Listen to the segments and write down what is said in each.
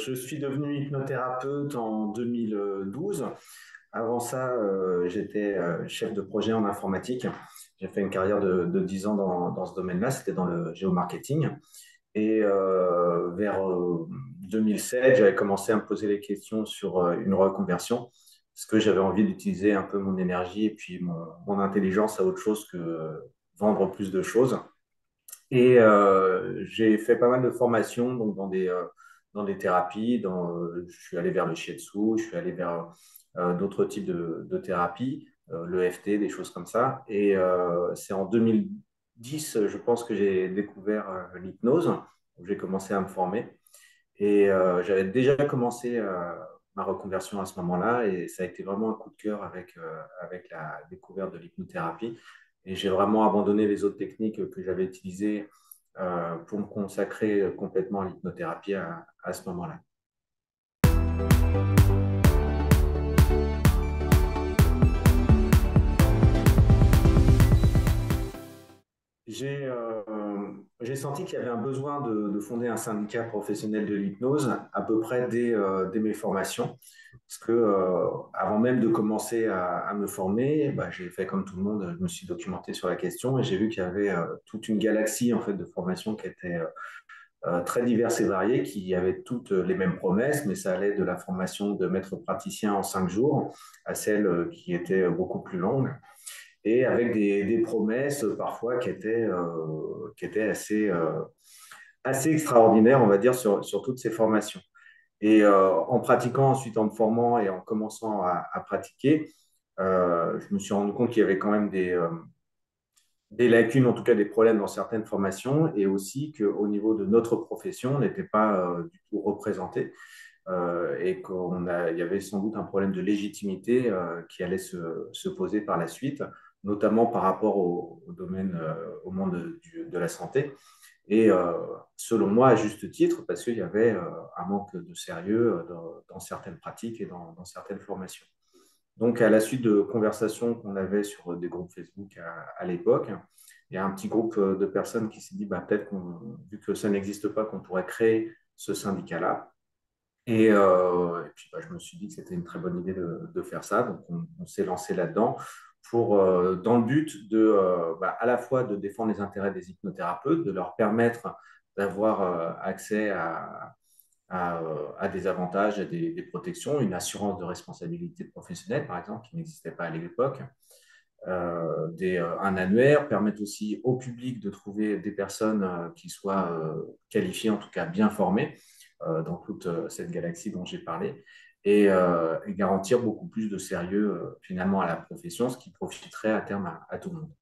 je suis devenu hypnothérapeute en 2012. Avant ça, j'étais chef de projet en informatique. J'ai fait une carrière de 10 ans dans ce domaine-là, c'était dans le géomarketing. Et vers 2007, j'avais commencé à me poser les questions sur une reconversion, parce que j'avais envie d'utiliser un peu mon énergie et puis mon intelligence à autre chose que vendre plus de choses. Et j'ai fait pas mal de formations donc dans des thérapies. Je suis allé vers le shiatsu, je suis allé vers d'autres types de thérapies, l'EFT, des choses comme ça. Et c'est en 2010, je pense, que j'ai découvert l'hypnose, où j'ai commencé à me former. Et j'avais déjà commencé ma reconversion à ce moment-là, et ça a été vraiment un coup de cœur avec la découverte de l'hypnothérapie. Et j'ai vraiment abandonné les autres techniques que j'avais utilisées pour me consacrer complètement à l'hypnothérapie à ce moment-là. J'ai j'ai senti qu'il y avait un besoin de fonder un syndicat professionnel de l'hypnose à peu près dès mes formations. Parce que avant même de commencer à me former, bah, j'ai fait comme tout le monde, je me suis documenté sur la question et j'ai vu qu'il y avait toute une galaxie en fait, de formations qui étaient très diverses et variées, qui avaient toutes les mêmes promesses, mais ça allait de la formation de maître praticien en 5 jours à celle qui était beaucoup plus longue et avec des promesses parfois qui étaient assez extraordinaires, on va dire, sur toutes ces formations. Et en pratiquant, ensuite en me formant et en commençant à pratiquer, je me suis rendu compte qu'il y avait quand même des lacunes, en tout cas des problèmes dans certaines formations, et aussi qu'au niveau de notre profession, on n'était pas du tout représenté et il y avait sans doute un problème de légitimité qui allait se poser par la suite, notamment par rapport au domaine, au monde de la santé. Et selon moi, à juste titre, parce qu'il y avait un manque de sérieux dans certaines pratiques et dans certaines formations. Donc, à la suite de conversations qu'on avait sur des groupes Facebook à l'époque, il y a un petit groupe de personnes qui s'est dit, bah, peut-être vu que ça n'existe pas, qu'on pourrait créer ce syndicat-là. Et puis, bah, je me suis dit que c'était une très bonne idée de faire ça. Donc, on s'est lancé là-dedans dans le but bah, à la fois de défendre les intérêts des hypnothérapeutes, de leur permettre d'avoir accès à des avantages, à des protections, une assurance de responsabilité professionnelle, par exemple, qui n'existait pas à l'époque. Un annuaire permet aussi au public de trouver des personnes qui soient qualifiées, en tout cas bien formées, dans toute cette galaxie dont j'ai parlé, et garantir beaucoup plus de sérieux finalement à la profession, ce qui profiterait à terme à tout le monde.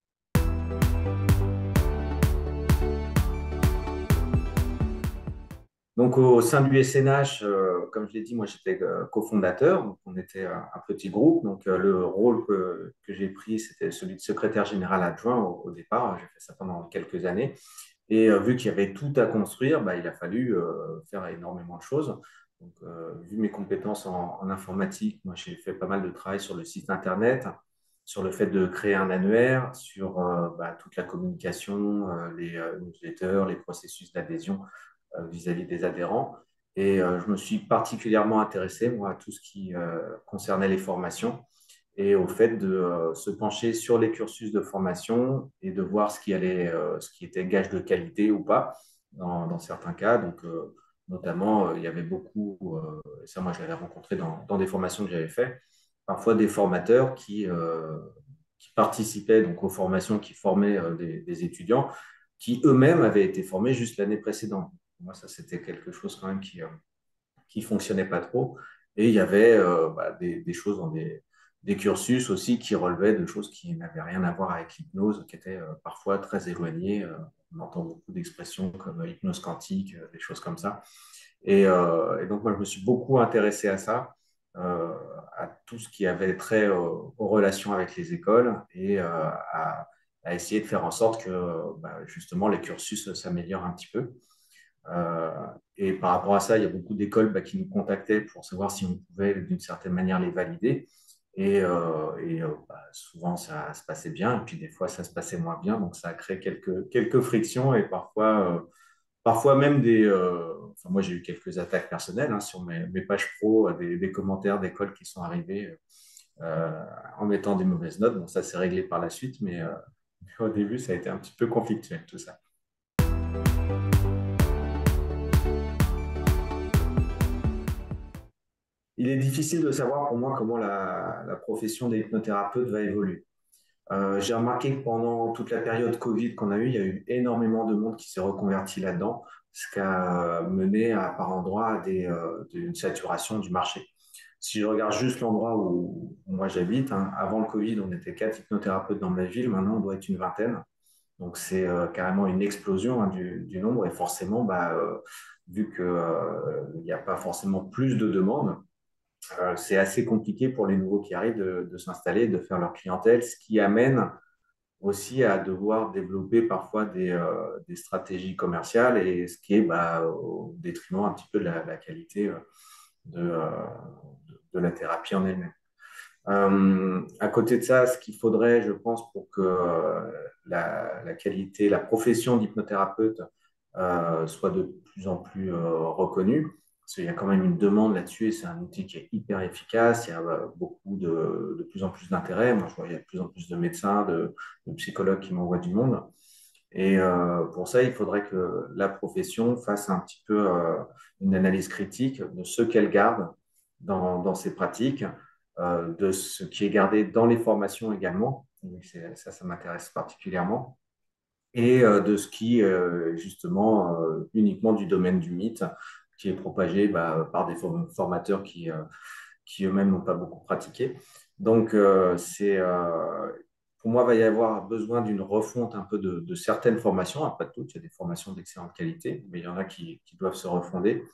Donc, au sein du SNH, comme je l'ai dit, moi j'étais cofondateur, donc on était un petit groupe. Donc, le rôle que j'ai pris, c'était celui de secrétaire général adjoint au départ. J'ai fait ça pendant quelques années. Et vu qu'il y avait tout à construire, bah, il a fallu faire énormément de choses. Donc, vu mes compétences en informatique, moi j'ai fait pas mal de travail sur le site internet, sur le fait de créer un annuaire, sur bah, toute la communication, les newsletters, les processus d'adhésion vis-à-vis des adhérents. Et je me suis particulièrement intéressé, moi, à tout ce qui concernait les formations et au fait de se pencher sur les cursus de formation et de voir ce qui était gage de qualité ou pas dans certains cas. Donc, notamment, il y avait beaucoup, et ça, moi, je l'avais rencontré dans des formations que j'avais fait, parfois des formateurs qui participaient donc aux formations qui formaient des étudiants qui eux-mêmes avaient été formés juste l'année précédente. Moi, ça, c'était quelque chose quand même qui fonctionnait pas trop. Et il y avait bah, des choses des cursus aussi qui relevaient de choses qui n'avaient rien à voir avec l'hypnose, qui étaient parfois très éloignées. On entend beaucoup d'expressions comme hypnose quantique, des choses comme ça. Et donc, moi, je me suis beaucoup intéressé à ça, euh, à tout ce qui avait trait aux relations avec les écoles et à essayer de faire en sorte que bah, justement les cursus s'améliorent un petit peu. Euh, et par rapport à ça, il y a beaucoup d'écoles bah, qui nous contactaient pour savoir si on pouvait d'une certaine manière les valider. Et bah, souvent, ça se passait bien, et puis des fois, ça se passait moins bien. Donc, ça a créé quelques frictions et parfois même enfin, moi j'ai eu quelques attaques personnelles hein, sur mes pages pro, des commentaires d'écoles qui sont arrivés en mettant des mauvaises notes. Bon, ça s'est réglé par la suite, mais au début, ça a été un petit peu conflictuel, tout ça. Il est difficile de savoir pour moi comment la profession des hypnothérapeutes va évoluer. J'ai remarqué que pendant toute la période Covid qu'on a eue, il y a eu énormément de monde qui s'est reconverti là-dedans, ce qui a mené à, par endroits à une saturation du marché. Si je regarde juste l'endroit où moi j'habite, hein, avant le Covid, on était 4 hypnothérapeutes dans ma ville, maintenant on doit être une vingtaine. Donc c'est carrément une explosion hein, du nombre et forcément, vu qu'il n'y a pas forcément plus de demandes, c'est assez compliqué pour les nouveaux qui arrivent de s'installer, de faire leur clientèle, ce qui amène aussi à devoir développer parfois des stratégies commerciales et ce qui est au détriment un petit peu de la qualité de, euh, de la thérapie en elle-même. À côté de ça, ce qu'il faudrait, je pense, pour que la qualité, la profession d'hypnothérapeute soit de plus en plus reconnue, parce qu'il y a quand même une demande là-dessus et c'est un outil qui est hyper efficace. Il y a beaucoup de plus en plus d'intérêt. Moi, je vois, il y a de plus en plus de médecins, de psychologues qui m'envoient du monde. Et pour ça, il faudrait que la profession fasse un petit peu une analyse critique de ce qu'elle garde dans ses pratiques, de ce qui est gardé dans les formations également. Donc, ça m'intéresse particulièrement. Et de ce qui, justement, uniquement du domaine du mythe, qui est propagé par des formateurs qui eux-mêmes n'ont pas beaucoup pratiqué. Donc, pour moi, il va y avoir besoin d'une refonte un peu de certaines formations. Après tout, il y a des formations d'excellente qualité, mais il y en a qui doivent se refonder.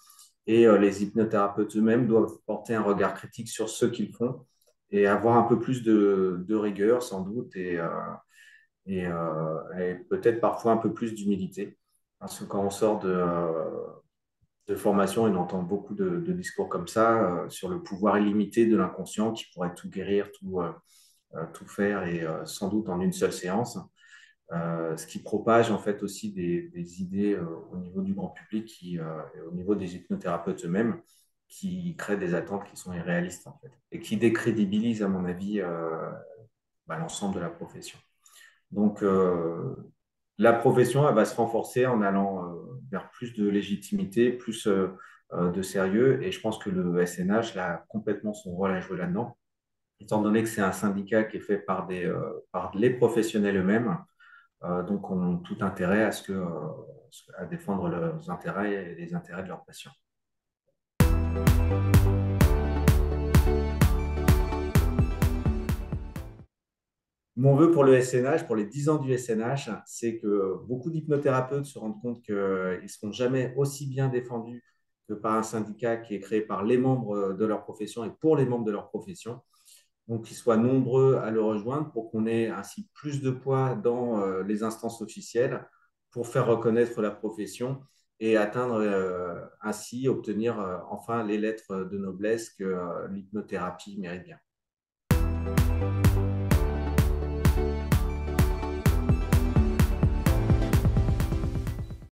Et les hypnothérapeutes eux-mêmes doivent porter un regard critique sur ce qu'ils font et avoir un peu plus de rigueur, sans doute, et peut-être parfois un peu plus d'humilité. Parce que quand on sort de formation, et on entend beaucoup de discours comme ça sur le pouvoir illimité de l'inconscient qui pourrait tout guérir, tout faire et sans doute en une seule séance. Ce qui propage en fait aussi des idées au niveau du grand public et au niveau des hypnothérapeutes eux-mêmes qui créent des attentes qui sont irréalistes en fait et qui décrédibilisent à mon avis l'ensemble de la profession. Donc la profession elle va se renforcer en allant vers plus de légitimité, plus de sérieux et je pense que le SNH a complètement son rôle à jouer là-dedans étant donné que c'est un syndicat qui est fait par les professionnels eux-mêmes, donc ont tout intérêt à défendre leurs intérêts et les intérêts de leurs patients. Mon vœu pour le SNH, pour les 10 ans du SNH, c'est que beaucoup d'hypnothérapeutes se rendent compte qu'ils ne seront jamais aussi bien défendus que par un syndicat qui est créé par les membres de leur profession et pour les membres de leur profession. Donc, qu'ils soient nombreux à le rejoindre pour qu'on ait ainsi plus de poids dans les instances officielles pour faire reconnaître la profession et atteindre ainsi, obtenir enfin les lettres de noblesse que l'hypnothérapie mérite bien.